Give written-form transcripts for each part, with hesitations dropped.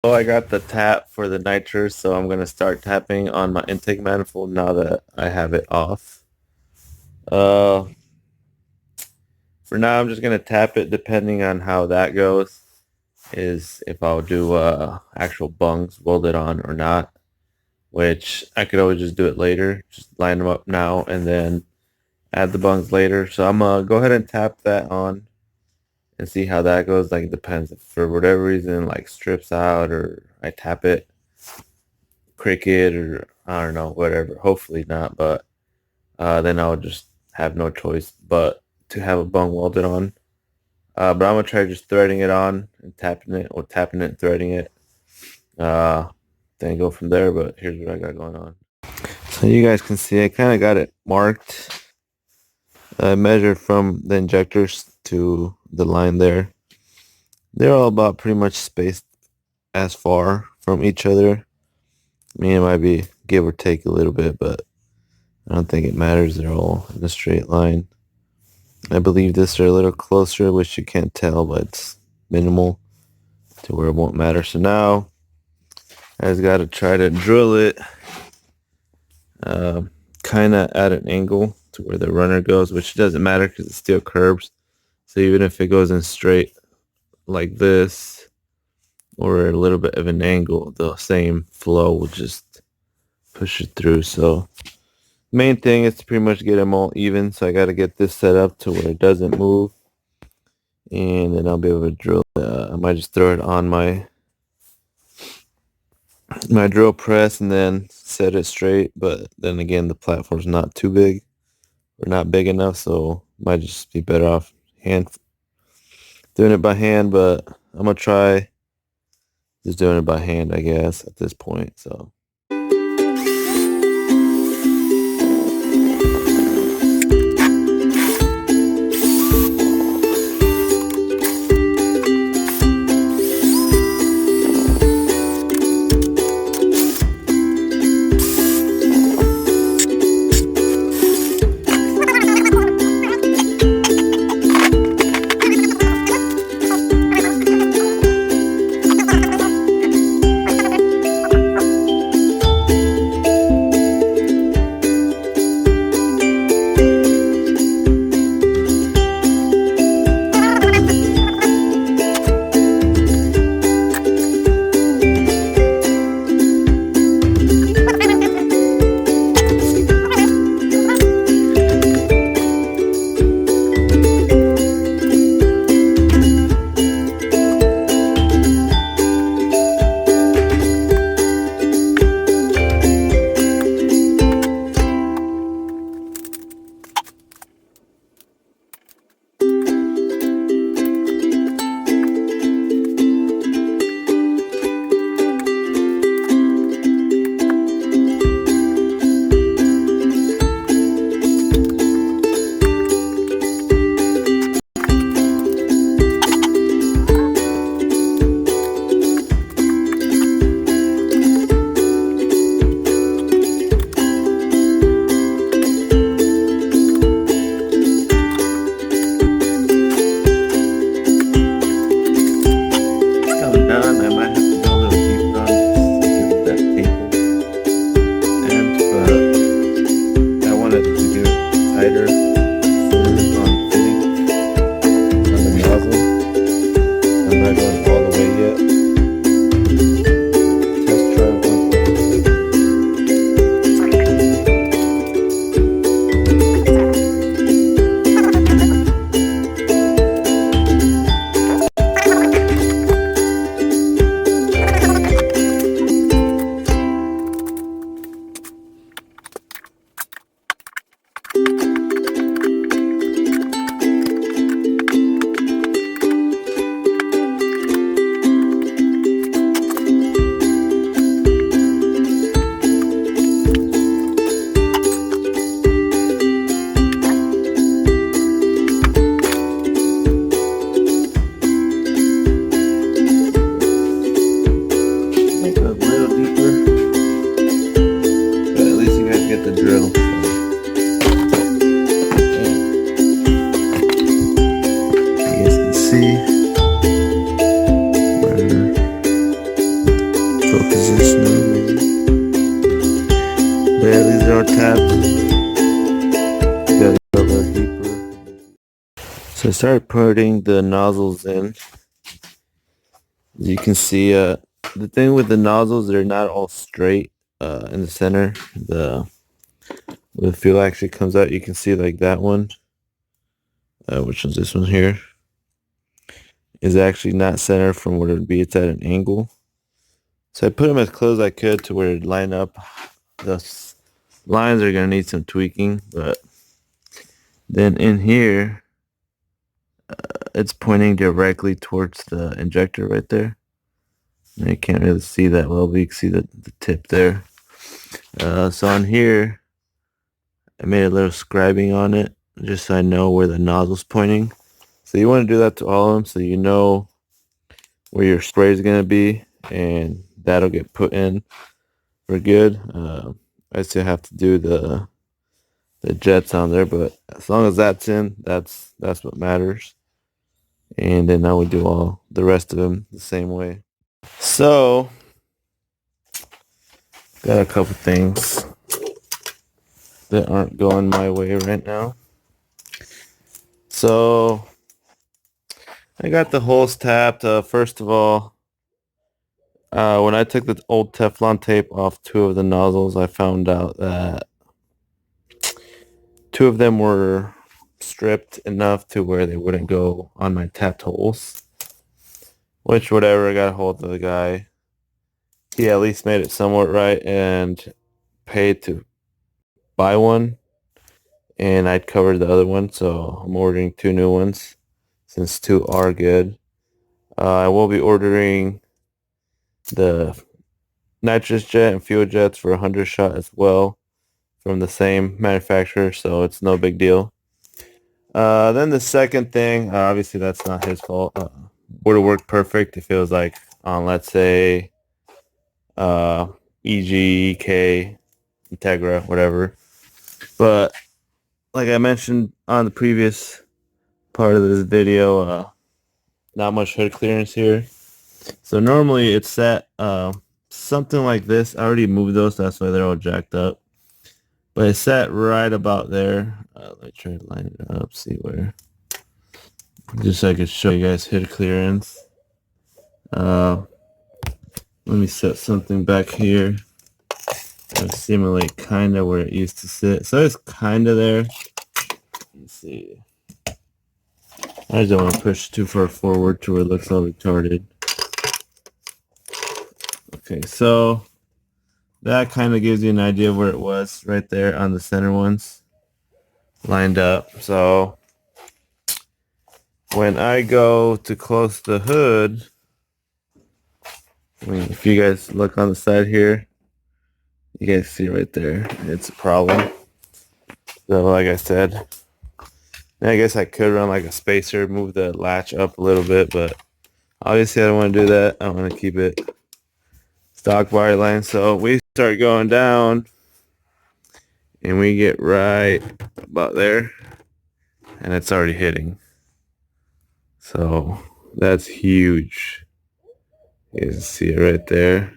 So I got the tap for the nitrous, so I'm gonna start tapping on my intake manifold now that I have it off. Uh, for now, I'm just gonna tap it depending on how that goes. Is if I'll do actual bungs welded on or not, which I could always just do it later. Just line them up now and then add the bungs later. So I'm gonna go ahead and tap that on and see how that goes. Like it depends if for whatever reason like strips out or I tap it cricket or I don't know, whatever. Hopefully not, but then I'll just have no choice but to have a bung welded on. But I'm gonna try just threading it on and tapping it, or tapping it and threading it. Uh, then go from there. But here's what I got going on. So you guys can see I kind of got it marked. I measured from the injectors to the line there. They're all about pretty much spaced as far from each other. I mean, it might be give or take a little bit, but I don't think it matters. They're all in a straight line. I believe this are a little closer, which you can't tell, but it's minimal to where it won't matter. So now I just got to try to drill it kind of at an angle to where the runner goes, which doesn't matter because it still curves. So even if it goes in straight like this or a little bit of an angle, the same flow will just push it through. So main thing is to pretty much get them all even. So I got to get this set up to where it doesn't move, and then I'll be able to drill. I might just throw it on my drill press and then set it straight. But then again, the platform's not too big or not big enough, so might just be better off hand doing it by hand. But I'm gonna try just doing it by hand, I guess, at this point. So. Focus this now. Yeah, these are tapped. Gotta go a little deeper. So I started putting the nozzles in. As you can see, the thing with the nozzles, they're not all straight in the center. The fuel actually comes out. You can see like that one, which is this one here, is actually not centered from where it would be. It's at an angle. So I put them as close as I could to where it line up. The lines are gonna need some tweaking, but then in here, it's pointing directly towards the injector right there. And you can't really see that well, but you can see the tip there. So on here, I made a little scribing on it just so I know where the nozzle's pointing. So you want to do that to all of them so you know where your spray is going to be, and that'll get put in for good. I still have to do the jets on there, but as long as that's in, that's what matters. And then I would do all the rest of them the same way. So got a couple things that aren't going my way right now. So I got the holes tapped. First of all, when I took the old Teflon tape off two of the nozzles, I found out that two of them were stripped enough to where they wouldn't go on my tapped holes. Which, whatever, I got a hold of the guy. He at least made it somewhat right and paid to buy one. And I'd covered the other one, so I'm ordering two new ones since two are good. I will be ordering the nitrous jet and fuel jets for 100 shot as well from the same manufacturer, so it's no big deal. Then the second thing, obviously that's not his fault. Would have worked perfect if it was like on, let's say, EG, EK, Integra, whatever. But like I mentioned on the previous part of this video, not much hood clearance here. So normally it's set something like this. I already moved those, that's why they're all jacked up. But it's set right about there. Let me try to line it up, see where. Just so I could show you guys hood clearance. Let me set something back here. Simulate kind of where it used to sit. So it's kind of there. Let's see. I just don't want to push too far forward to where it looks all retarded. Okay, so that kind of gives you an idea of where it was right there on the center ones lined up. So when I go to close the hood, I mean, if you guys look on the side here, you guys see right there, it's a problem. So like I said, I guess I could run like a spacer, move the latch up a little bit, but obviously I don't want to do that. I want to keep it stock wire line. So we start going down and we get right about there and it's already hitting. So that's huge. You can see it right there.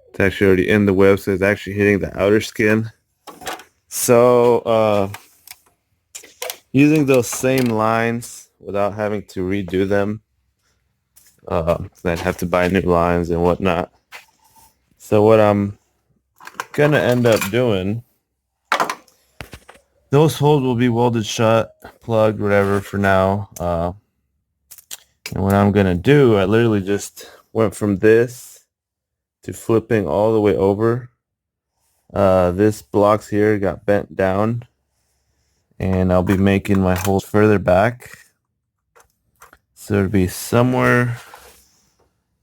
It's actually already in the web, so it's actually hitting the outer skin. So using those same lines without having to redo them, I'd have to buy new lines and whatnot. So what I'm gonna end up doing, those holes will be welded shut, plugged, whatever for now. And what I'm gonna do, I literally just went from this to flipping all the way over. This blocks here got bent down, and I'll be making my holes further back. So it'll be somewhere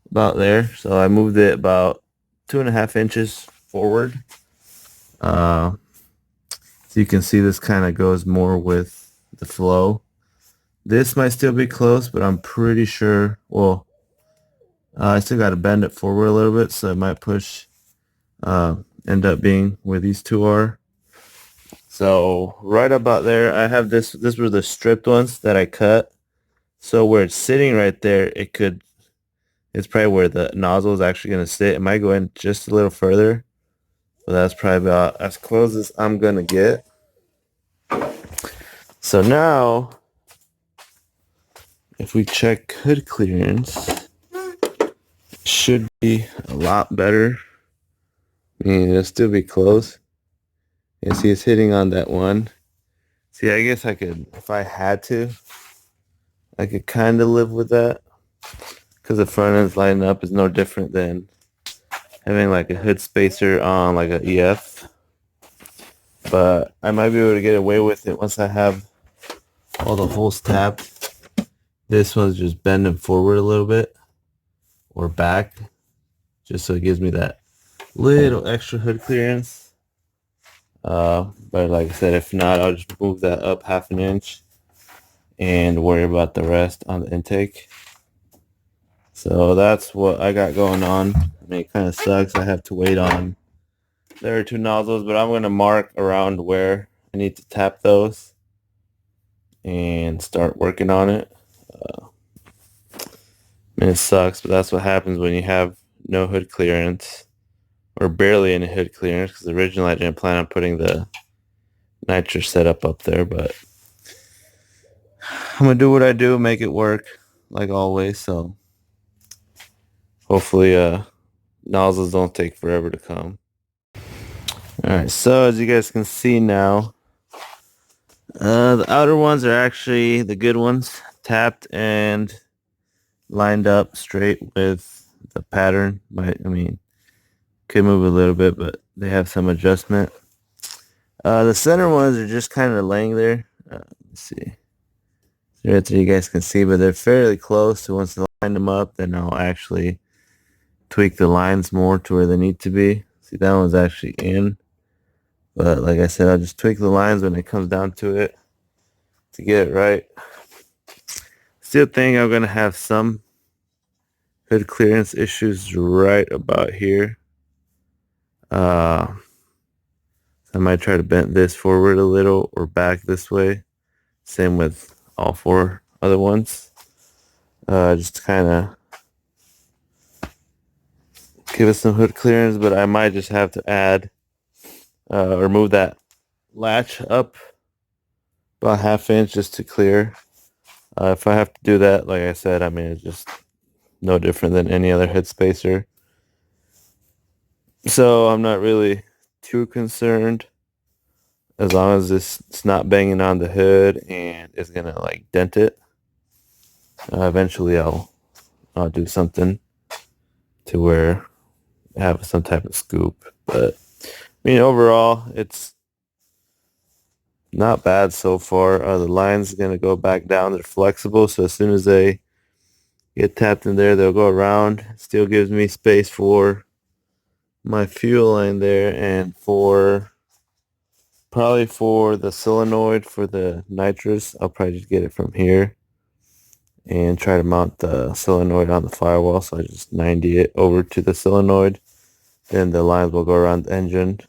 about there. So I moved it about 2.5 inches forward. So you can see this kind of goes more with the flow. This might still be close, but I'm pretty sure, well, I still got to bend it forward a little bit, so it might push, end up being where these two are. So right about there, I have this were the stripped ones that I cut. So where it's sitting right there, it could It's probably where the nozzle is actually going to sit. It might go in just a little further, but that's probably about as close as I'm going to get. So now, if we check hood clearance, it should be a lot better. I mean, it'll still be close. You see it's hitting on that one. See, I guess I could, if I had to, I could kind of live with that. Because the front end's lining up is no different than having like a hood spacer on like a EF. But I might be able to get away with it once I have all the holes tapped. This one's just bending forward a little bit or back, just so it gives me that little extra hood clearance. But like I said, if not, I'll just move that up 1/2 inch and worry about the rest on the intake. So that's what I got going on. I mean, it kind of sucks. I have to wait on. There are 2 nozzles, but I'm going to mark around where I need to tap those and start working on it. I mean, it sucks, but that's what happens when you have no hood clearance or barely any hood clearance, because originally I didn't plan on putting the nitrous setup up there, but I'm going to do what I do, make it work like always. So hopefully nozzles don't take forever to come. Alright, so as you guys can see now, the outer ones are actually the good ones, tapped and lined up straight with the pattern. I mean, could move a little bit, but they have some adjustment. The center ones are just kind of laying there. Let's see. Right there you guys can see, but they're fairly close. So once I line them up, then I'll actually tweak the lines more to where they need to be. See, that one's actually in. But like I said, I'll just tweak the lines when it comes down to it to get it right. Still think I'm going to have some hood clearance issues right about here. I might try to bend this forward a little or back this way. Same with all 4 other ones. Just to kind of give it some hood clearance, but I might just have to add or move that latch up about 1/2 inch just to clear. If I have to do that, like I said, I mean, it's just no different than any other hood spacer. So I'm not really too concerned as long as it's not banging on the hood and it's gonna like dent it. Eventually I'll do something to where I have some type of scoop. But I mean, overall, it's not bad so far. The line's gonna go back down. They're flexible, so as soon as they get tapped in there, they'll go around. Still gives me space for my fuel line there, and probably for the solenoid for the nitrous, I'll probably just get it from here and try to mount the solenoid on the firewall. So I just 90 it over to the solenoid. Then the lines will go around the engine,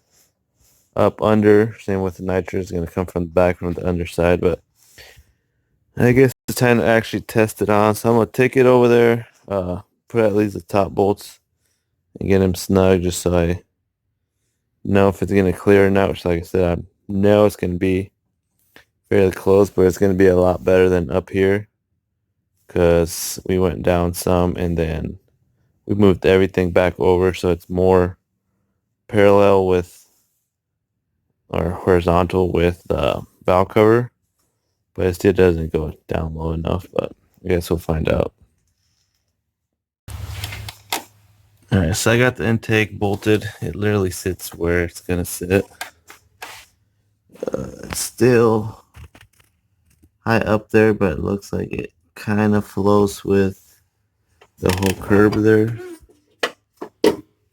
up, under. Same with the nitrous, going to come from the back, from the underside. But I guess it's time to actually test it on. So I'm going to take it over there, put at least the top bolts and get them snug, just so I know if it's going to clear or not, which, like I said, I know it's going to be fairly close, but it's going to be a lot better than up here because we went down some and then we moved everything back over, so it's more parallel with or horizontal with the valve cover, but it still doesn't go down low enough. But I guess we'll find out. Alright, so I got the intake bolted. It literally sits where it's gonna sit. It's still high up there, but it looks like it kind of flows with the whole curb there.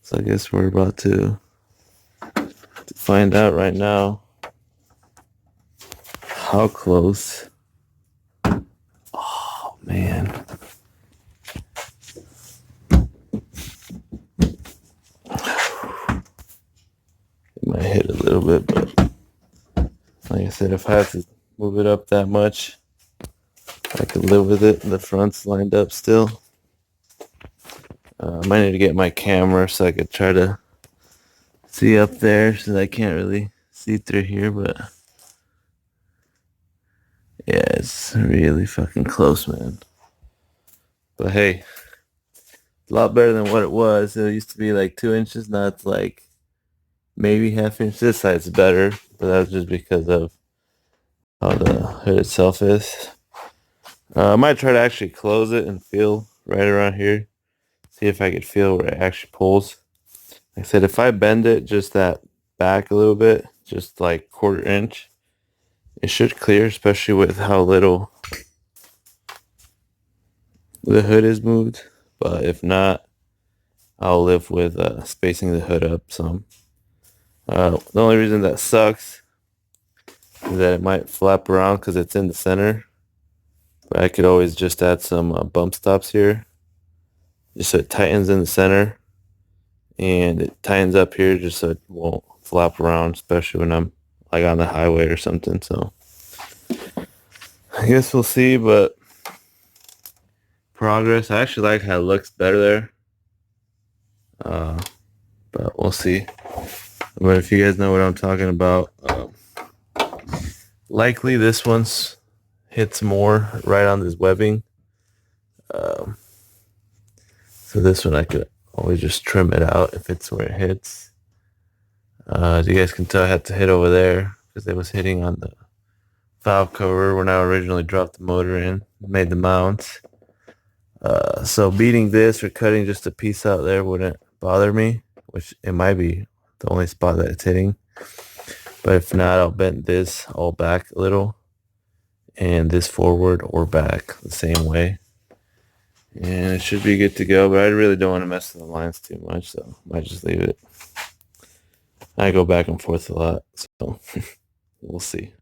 So I guess we're about to find out right now how close. Oh man. It might hit a little bit, but like I said, if I have to move it up that much, I could live with it. The front's lined up still. I might need to get my camera so I could try to see up there, since I can't really see through here, but yeah, it's really fucking close, man. But hey, a lot better than what it was. It used to be like 2 inches, now it's like maybe half inch. This side's better, but that's just because of how the hood itself is. I might try to actually close it and feel right around here. See if I could feel where it actually pulls. Like I said, if I bend it just that back a little bit, just like 1/4 inch, it should clear, especially with how little the hood is moved. But if not, I'll live with spacing the hood up some. The only reason that sucks is that it might flap around because it's in the center. But I could always just add some bump stops here, just so it tightens in the center, and it tightens up here just so it won't flap around, especially when I'm like on the highway or something. So I guess we'll see, but progress. I actually like how it looks better there. But we'll see. But if you guys know what I'm talking about, likely this one's hits more right on this webbing. Um, so this one I could always just trim it out if it's where it hits. As you guys can tell, I had to hit over there because it was hitting on the valve cover when I originally dropped the motor in, made the mounts. So beating this or cutting just a piece out there wouldn't bother me, which it might be the only spot that it's hitting. But if not, I'll bend this all back a little and this forward or back the same way. And it should be good to go, but I really don't want to mess with the lines too much, so I might just leave it. I go back and forth a lot, so we'll see.